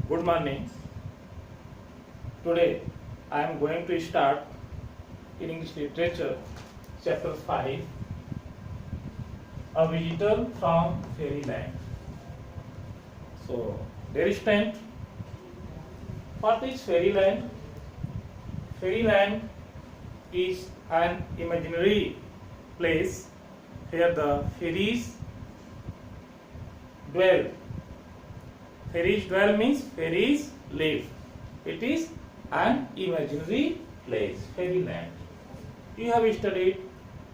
Good morning. Today I am going to start in English Literature, Chapter 5, A Visitor from Fairyland. So, dear student, what is Fairyland? Fairyland is an imaginary place where the fairies dwell. Fairies dwell means fairies live. It is an imaginary place, fairyland. You have studied,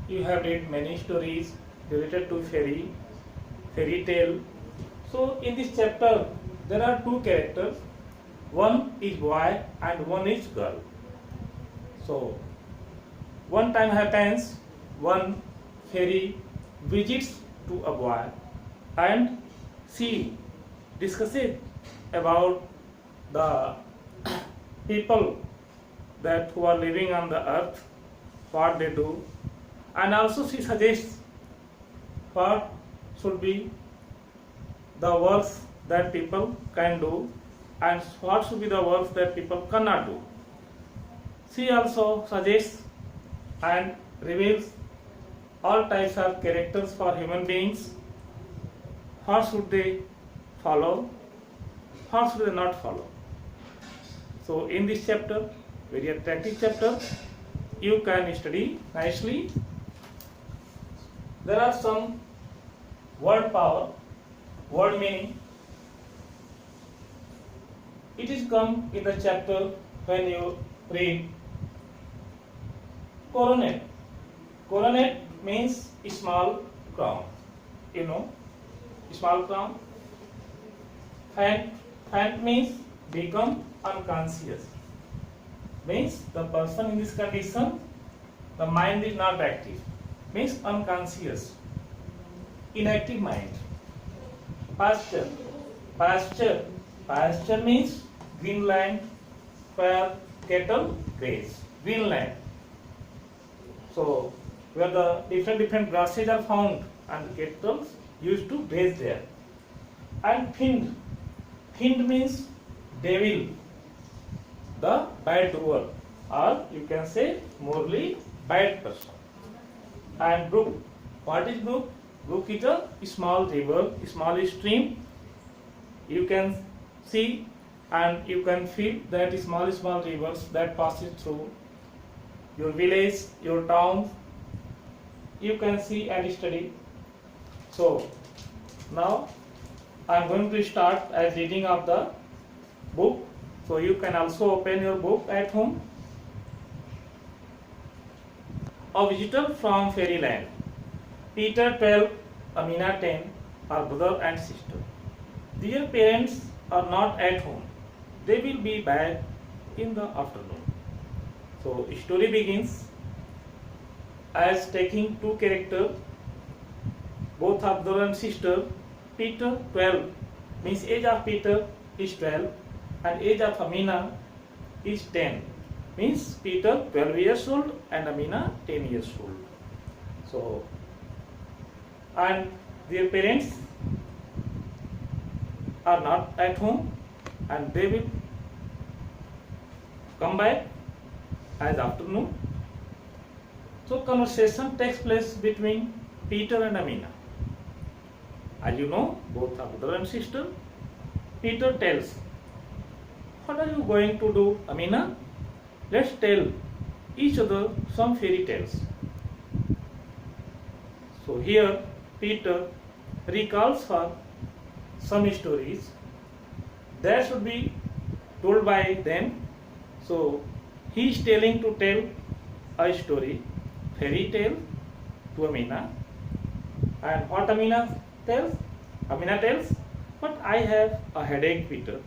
you have read many stories related to fairy tale. So in this chapter, there are two characters. One is boy and one is girl. So one time happens, one fairy visits to a boy and she discusses about the people that who are living on the earth, what they do, and also she suggests what should be the works that people can do and what should be the works that people cannot do. She also suggests and reveals all types of characters for human beings. What should they follow? What should they not follow? So in this chapter, very attractive chapter, you can study nicely. There are some word power, word meaning. It is come in the chapter when you read coronet. Coronet means small crown. You know, small crown. Faint means become unconscious. Means the person in this condition, the mind is not active. Means unconscious. Inactive mind. Pasture. Pasture means green land where cattle graze. Green land. So where the different grasses are found and cattle used to graze there. And fiend. Fiend means devil, the bad doer, or you can say morally bad person. And brook. What is brook? Brook is a small river, small stream. You can see and you can feel that small rivers that passes through your village, your town. You can see and study. So now I am going to start as reading of the book. So you can also open your book at home. A Visitor from Fairyland. Peter 12, Amina 10 are brother and sister. Their parents are not at home. They will be back in the afternoon. So story begins as taking two characters, both are brother and sister. Peter 12 means age of Peter is 12 and age of Amina is 10. Means Peter 12 years old and Amina 10 years old. So and their parents are not at home and they will come back as afternoon. So conversation takes place between Peter and Amina. As you know, both are brother and sister. Peter tells, what are you going to do, Amina? Let's tell each other some fairy tales. So here Peter recalls her some stories that should be told by them. So he is telling to tell a story, fairy tale to Amina. And what Amina tells, but I have a headache, Peter.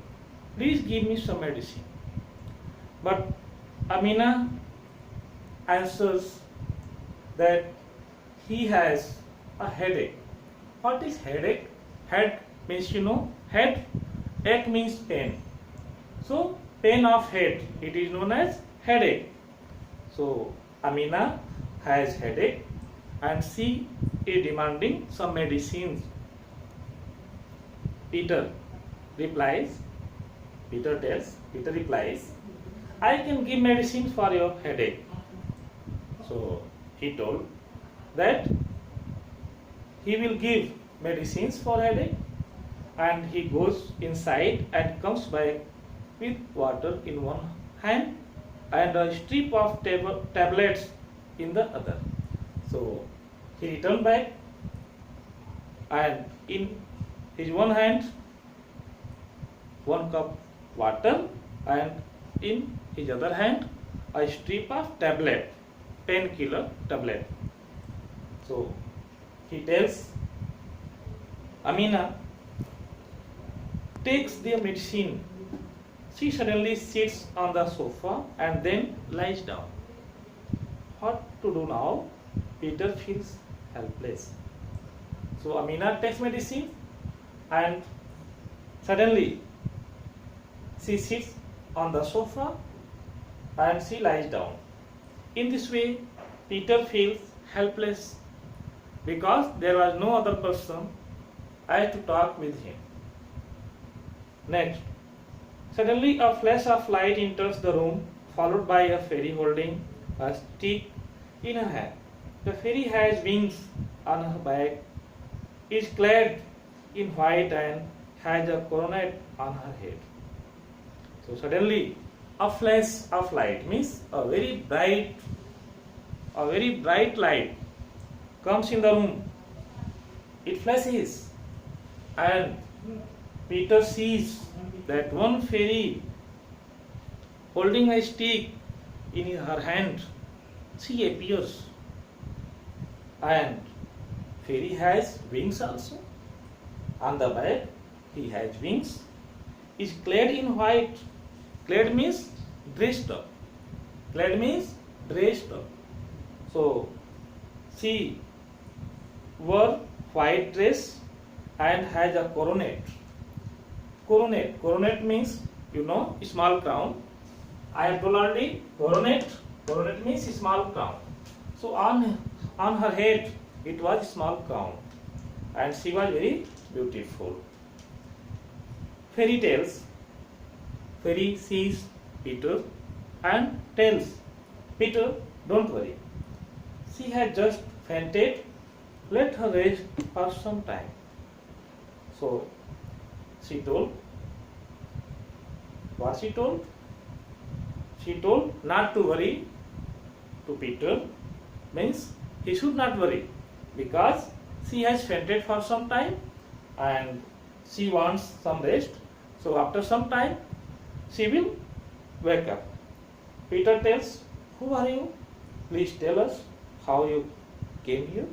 Please give me some medicine. But Amina answers that he has a headache. What is headache? Head means head. Ache means pain. So pain of head, it is known as headache. So Amina has headache and she is demanding some medicines. Peter replies, Peter replies, I can give medicine for your headache. So he told that he will give medicines for headache, and he goes inside and comes back with water in one hand and a strip of tablets in the other. So he returned back, and in his one hand 1 cup water, and in his other hand a strip of tablet, painkiller tablet. So he tells Amina takes the medicine. She suddenly sits on the sofa and then lies down. What to do now? Peter feels helpless. So Amina takes medicine and suddenly she sits on the sofa and she lies down. In this way, Peter feels helpless because there was no other person to talk with him. Next, suddenly a flash of light enters the room, followed by a fairy holding a stick in her hand. The fairy has wings on her back, is clad in white and has a coronet on her head. So suddenly a flash of light means a very bright light comes in the room. It flashes and Peter sees that one fairy holding a stick in her hand. She appears, and fairy has wings also. On the back he has wings, is clad in white. Clad means dressed up. Clad means dressed up. So she wore white dress and has a coronet. Coronet means, small crown. I have told already, coronet means small crown. So on her head it was small crown, and she was very beautiful. Fairy sees Peter and tells Peter, don't worry, she has just fainted, let her rest for some time. So she told, what she told? She told not to worry to Peter, means he should not worry because she has fainted for some time and she wants some rest. So after some time she will wake up. Peter tells, who are you? Please tell us how you came here.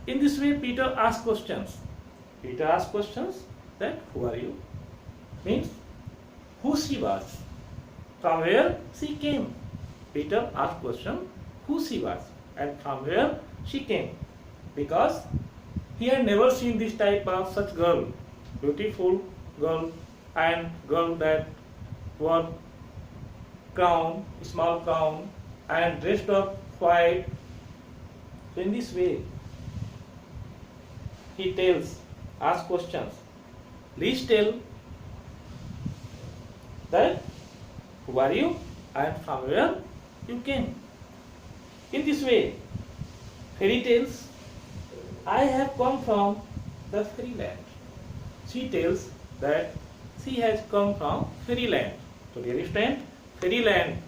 In this way Peter asks questions. That who are you? Means who she was, from where she came. Peter asked question who she was and from where she came, because he had never seen this type of such girl, beautiful girl, and girl that wore crown, small crown, and dressed up white. So in this way he asks questions. Please tell that who are you and from where you came. In this way fairy tells, I have come from the fairyland. She tells that she has come from fairyland. So dear student, fairyland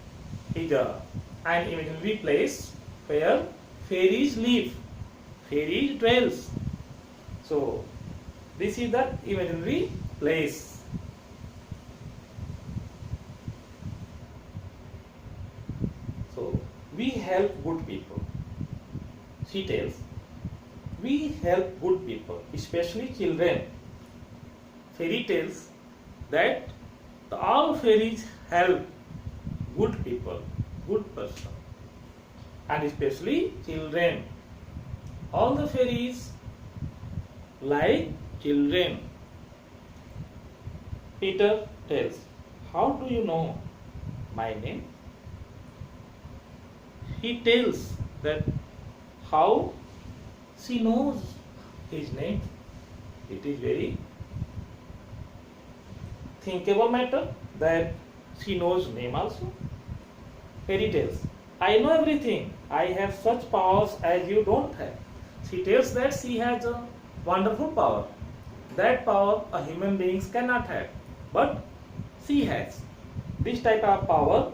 is an imaginary place where fairies live, fairies dwells. So this is the imaginary place. So we help good people. She tells, we help good people, especially children. Fairy tells that all fairies help good people, good person, and especially children. All the fairies like children. Peter tells, how do you know my name? He tells that how she knows his name. It is very thinkable matter that she knows name also. Fairy tales. I know everything. I have such powers as you don't have. She tells that she has a wonderful power. That power a human beings cannot have. But she has. This type of power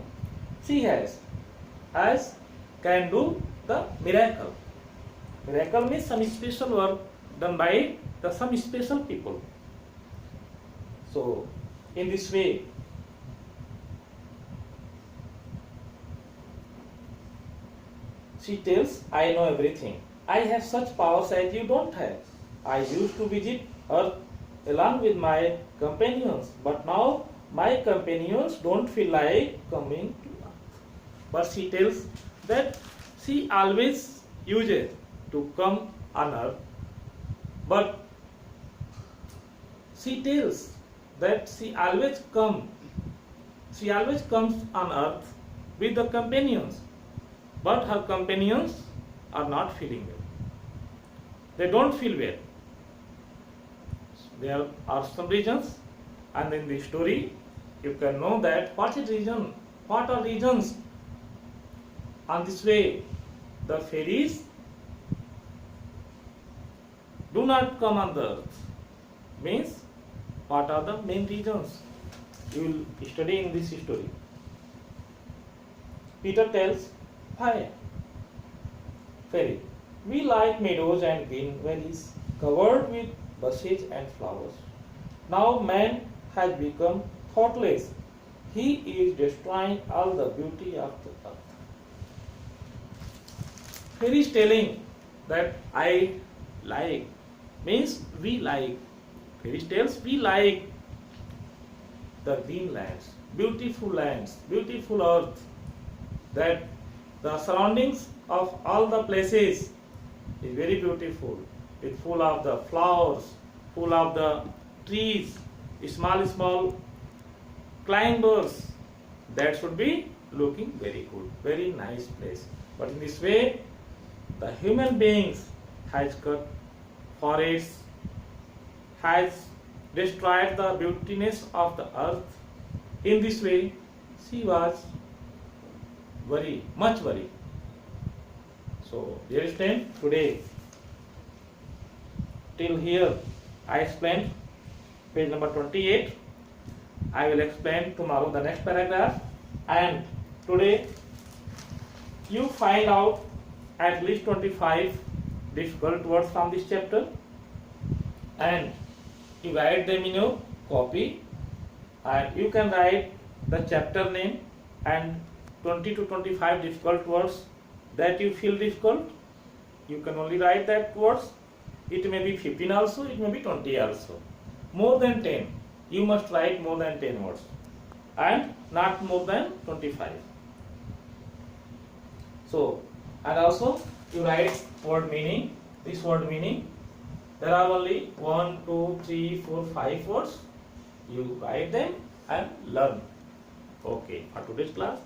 she has. As can do the miracle. Miracle means some special work done by some special people. So, in this way, she tells, I know everything. I have such powers as you don't have. I used to visit Earth along with my companions, but now my companions don't feel like coming to Earth. But she tells that she always uses to come on Earth, but she tells that she always comes on Earth with the companions, but her companions are not feeling well. They don't feel well. There are some reasons, and in the story you can know that what are reasons. On this way, the fairies do not come on the earth. Means, what are the main reasons? You will study in this story. Peter tells, why? Fairy, we like meadows and green valleys covered with bushes and flowers. Now man has become thoughtless. He is destroying all the beauty of the earth. Fairy is telling that I like, means we like. Fairy tells we like the green lands, beautiful earth, that the surroundings of all the places is very beautiful. It's full of the flowers, full of the trees, small climbers. That should be looking very good, very nice place. But in this way, the human beings has cut forests, has destroyed the beautiness of the earth. In this way, she was much worried. So, dear student, today till here I explained page number 28. I will explain tomorrow the next paragraph, and today you find out at least 25 difficult words from this chapter, and you write them in your copy, and you can write the chapter name and 20 to 25 difficult words that you feel difficult. You can only write that words. It may be 15 also, it may be 20 also. More than 10. You must write more than 10 words and not more than 25. So, and also you write word meaning. This word meaning, there are only 1, 2, 3, 4, 5 words. You write them and learn. Okay, for today's class